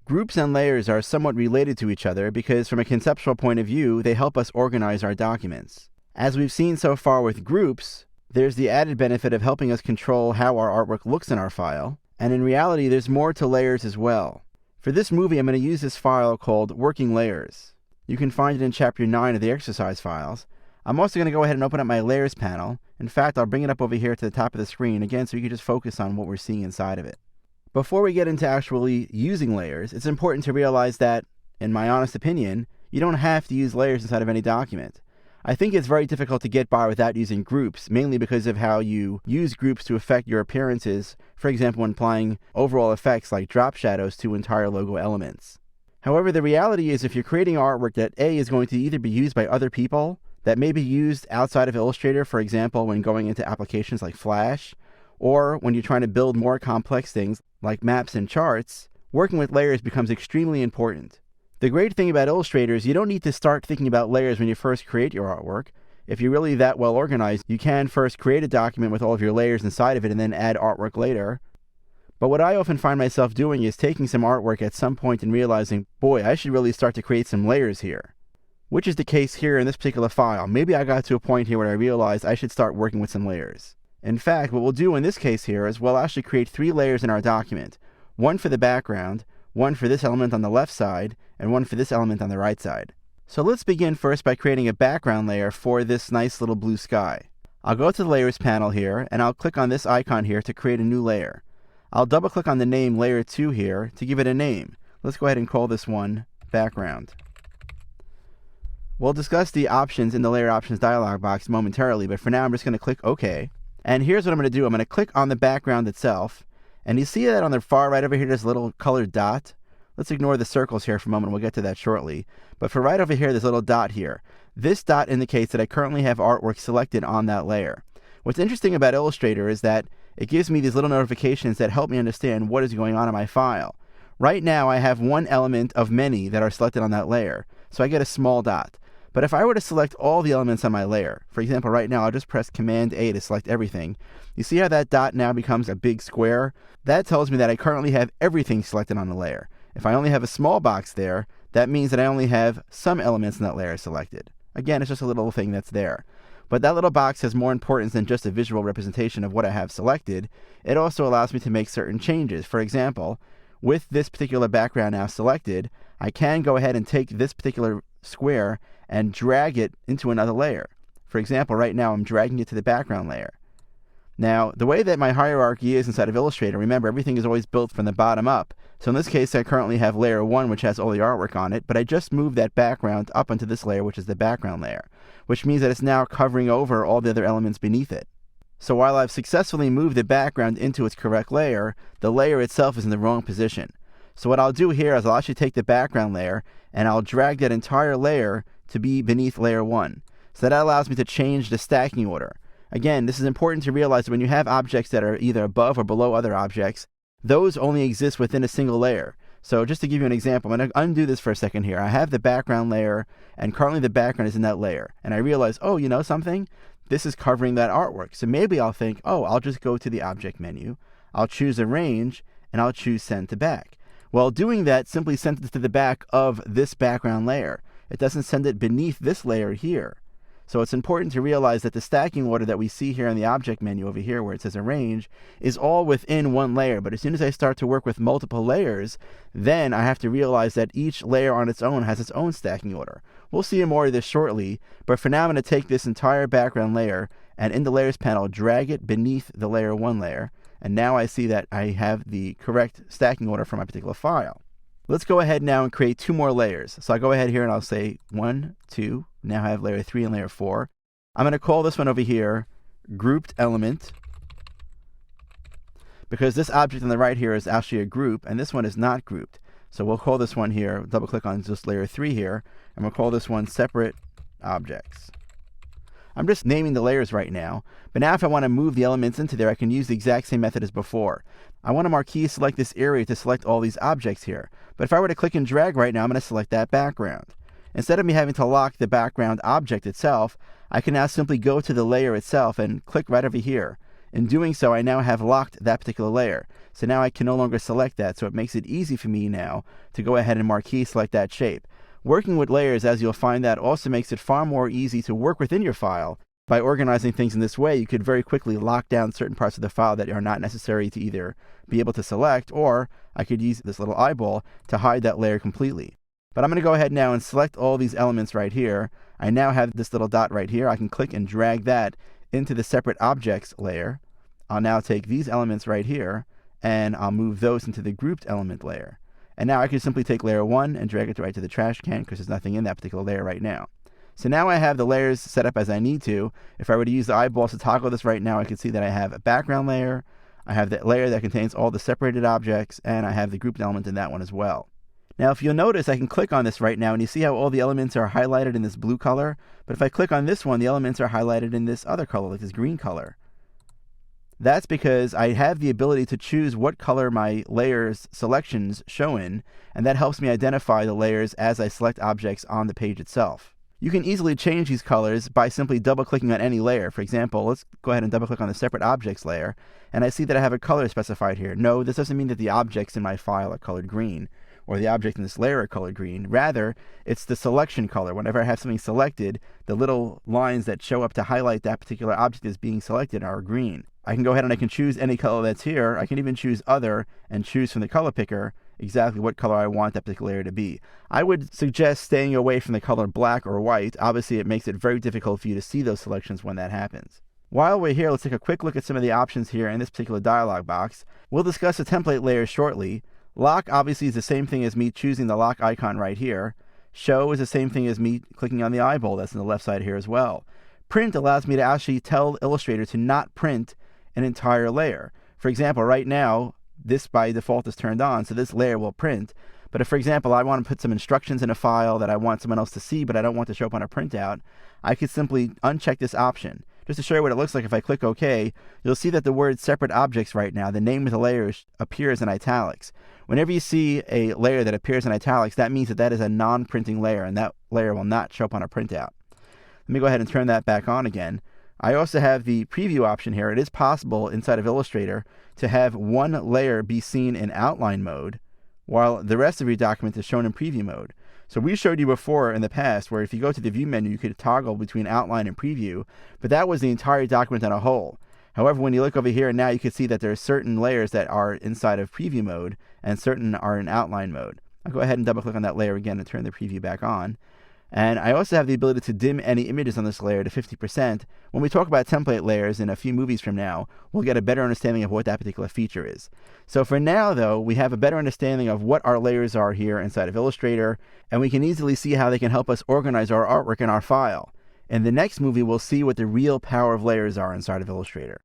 Groups and layers are somewhat related to each other because from a conceptual point of view, they help us organize our documents. As we've seen so far with groups, there's the added benefit of helping us control how our artwork looks in our file, and in reality, there's more to layers as well. For this movie, I'm going to use this file called Working Layers. You can find it in Chapter 9 of the exercise files. I'm also going to go ahead and open up my Layers panel. In fact, I'll bring it up over here to the top of the screen, again, so you can just focus on what we're seeing inside of it. Before we get into actually using layers, it's important to realize that, in my honest opinion, you don't have to use layers inside of any document. I think it's very difficult to get by without using groups, mainly because of how you use groups to affect your appearances, for example, when applying overall effects like drop shadows to entire logo elements. However, the reality is if you're creating artwork that A is going to either be used by other people, that may be used outside of Illustrator, for example, when going into applications like Flash, or when you're trying to build more complex things like maps and charts, working with layers becomes extremely important. The great thing about Illustrator is you don't need to start thinking about layers when you first create your artwork. If you're really that well organized, you can first create a document with all of your layers inside of it and then add artwork later. But what I often find myself doing is taking some artwork at some point and realizing, boy, I should really start to create some layers here. Which is the case here in this particular file. Maybe I got to a point here where I realized I should start working with some layers. In fact, what we'll do in this case here is we'll actually create 3 layers in our document. One for the background, one for this element on the left side, and one for this element on the right side. So let's begin first by creating a background layer for this nice little blue sky. I'll go to the Layers panel here, and I'll click on this icon here to create a new layer. I'll double click on the name Layer 2 here to give it a name. Let's go ahead and call this one Background. We'll discuss the options in the Layer Options dialog box momentarily, but for now I'm just going to click OK. And here's what I'm going to do. I'm going to click on the background itself, and you see that on the far right over here there's a little colored dot. Let's ignore the circles here for a moment. We'll get to that shortly. But for right over here, there's a little dot here. This dot indicates that I currently have artwork selected on that layer. What's interesting about Illustrator is that it gives me these little notifications that help me understand what is going on in my file. Right now, I have one element of many that are selected on that layer, so I get a small dot. But if I were to select all the elements on my layer, for example, right now I'll just press Command A to select everything. You see how that dot now becomes a big square? That tells me that I currently have everything selected on the layer. If I only have a small box there, that means that I only have some elements in that layer selected. Again, it's just a little thing that's there. But that little box has more importance than just a visual representation of what I have selected. It also allows me to make certain changes. For example, with this particular background now selected, I can go ahead and take this particular square and drag it into another layer. For example, right now I'm dragging it to the background layer. Now, the way that my hierarchy is inside of Illustrator, remember everything is always built from the bottom up. So in this case, I currently have layer 1, which has all the artwork on it, but I just moved that background up onto this layer, which is the background layer, which means that it's now covering over all the other elements beneath it. So while I've successfully moved the background into its correct layer, the layer itself is in the wrong position. So what I'll do here is I'll actually take the background layer and I'll drag that entire layer to be beneath layer 1. So that allows me to change the stacking order. Again, this is important to realize that when you have objects that are either above or below other objects, those only exist within a single layer. So just to give you an example, I'm going to undo this for a second here. I have the background layer, and currently the background is in that layer. And I realize, oh, you know something? This is covering that artwork. So maybe I'll think, oh, I'll just go to the Object menu. I'll choose Arrange, and I'll choose Send to Back. Well, doing that simply sends it to the back of this background layer. It doesn't send it beneath this layer here. So it's important to realize that the stacking order that we see here in the Object menu over here where it says Arrange is all within one layer. But as soon as I start to work with multiple layers, then I have to realize that each layer on its own has its own stacking order. We'll see more of this shortly, but for now I'm going to take this entire background layer and in the Layers panel drag it beneath the Layer 1 layer. And now I see that I have the correct stacking order for my particular file. Let's go ahead now and create 2 more layers. So I'll go ahead here and I'll say 1, 2. Now I have layer 3 and layer 4. I'm going to call this one over here Grouped Element, because this object on the right here is actually a group, and this one is not grouped. So we'll call this one here, double click on just layer 3 here, and we'll call this one Separate Objects. I'm just naming the layers right now, but now if I want to move the elements into there, I can use the exact same method as before. I want to marquee select this area to select all these objects here, but if I were to click and drag right now, I'm going to select that background. Instead of me having to lock the background object itself, I can now simply go to the layer itself and click right over here. In doing so, I now have locked that particular layer. So now I can no longer select that, so it makes it easy for me now to go ahead and marquee select that shape. Working with layers, as you'll find, that also makes it far more easy to work within your file. By organizing things in this way, you could very quickly lock down certain parts of the file that are not necessary to either be able to select, or I could use this little eyeball to hide that layer completely. But I'm going to go ahead now and select all these elements right here. I now have this little dot right here. I can click and drag that into the separate objects layer. I'll now take these elements right here, and I'll move those into the grouped element layer. And now I can simply take layer 1 and drag it right to the trash can because there's nothing in that particular layer right now. So now I have the layers set up as I need to. If I were to use the eyeballs to toggle this right now, I can see that I have a background layer, I have that layer that contains all the separated objects, and I have the grouped element in that one as well. Now if you'll notice, I can click on this right now, and you see how all the elements are highlighted in this blue color? But if I click on this one, the elements are highlighted in this other color, like this green color. That's because I have the ability to choose what color my layers selections show in, and that helps me identify the layers as I select objects on the page itself. You can easily change these colors by simply double-clicking on any layer. For example, let's go ahead and double-click on the separate objects layer, and I see that I have a color specified here. No, this doesn't mean that the objects in my file are colored green, or the objects in this layer are colored green. Rather, it's the selection color. Whenever I have something selected, the little lines that show up to highlight that particular object as being selected are green. I can go ahead and I can choose any color that's here. I can even choose other and choose from the color picker exactly what color I want that particular layer to be. I would suggest staying away from the color black or white. Obviously, it makes it very difficult for you to see those selections when that happens. While we're here, let's take a quick look at some of the options here in this particular dialog box. We'll discuss the template layers shortly. Lock obviously is the same thing as me choosing the lock icon right here. Show is the same thing as me clicking on the eyeball that's on the left side here as well. Print allows me to actually tell Illustrator to not print an entire layer. For example, right now, this by default is turned on, so this layer will print. But if, for example, I want to put some instructions in a file that I want someone else to see, but I don't want to show up on a printout, I could simply uncheck this option. Just to show you what it looks like, if I click OK, you'll see that the word separate objects right now, the name of the layer appears in italics. Whenever you see a layer that appears in italics, that means that that is a non-printing layer, and that layer will not show up on a printout. Let me go ahead and turn that back on again. I also have the preview option here. It is possible inside of Illustrator to have one layer be seen in outline mode, while the rest of your document is shown in preview mode. So we showed you before in the past where if you go to the view menu, you could toggle between outline and preview, but that was the entire document on a whole. However, when you look over here now, you can see that there are certain layers that are inside of preview mode and certain are in outline mode. I'll go ahead and double click on that layer again and turn the preview back on. And I also have the ability to dim any images on this layer to 50%. When we talk about template layers in a few movies from now, we'll get a better understanding of what that particular feature is. So for now, though, we have a better understanding of what our layers are here inside of Illustrator, and we can easily see how they can help us organize our artwork in our file. In the next movie, we'll see what the real power of layers are inside of Illustrator.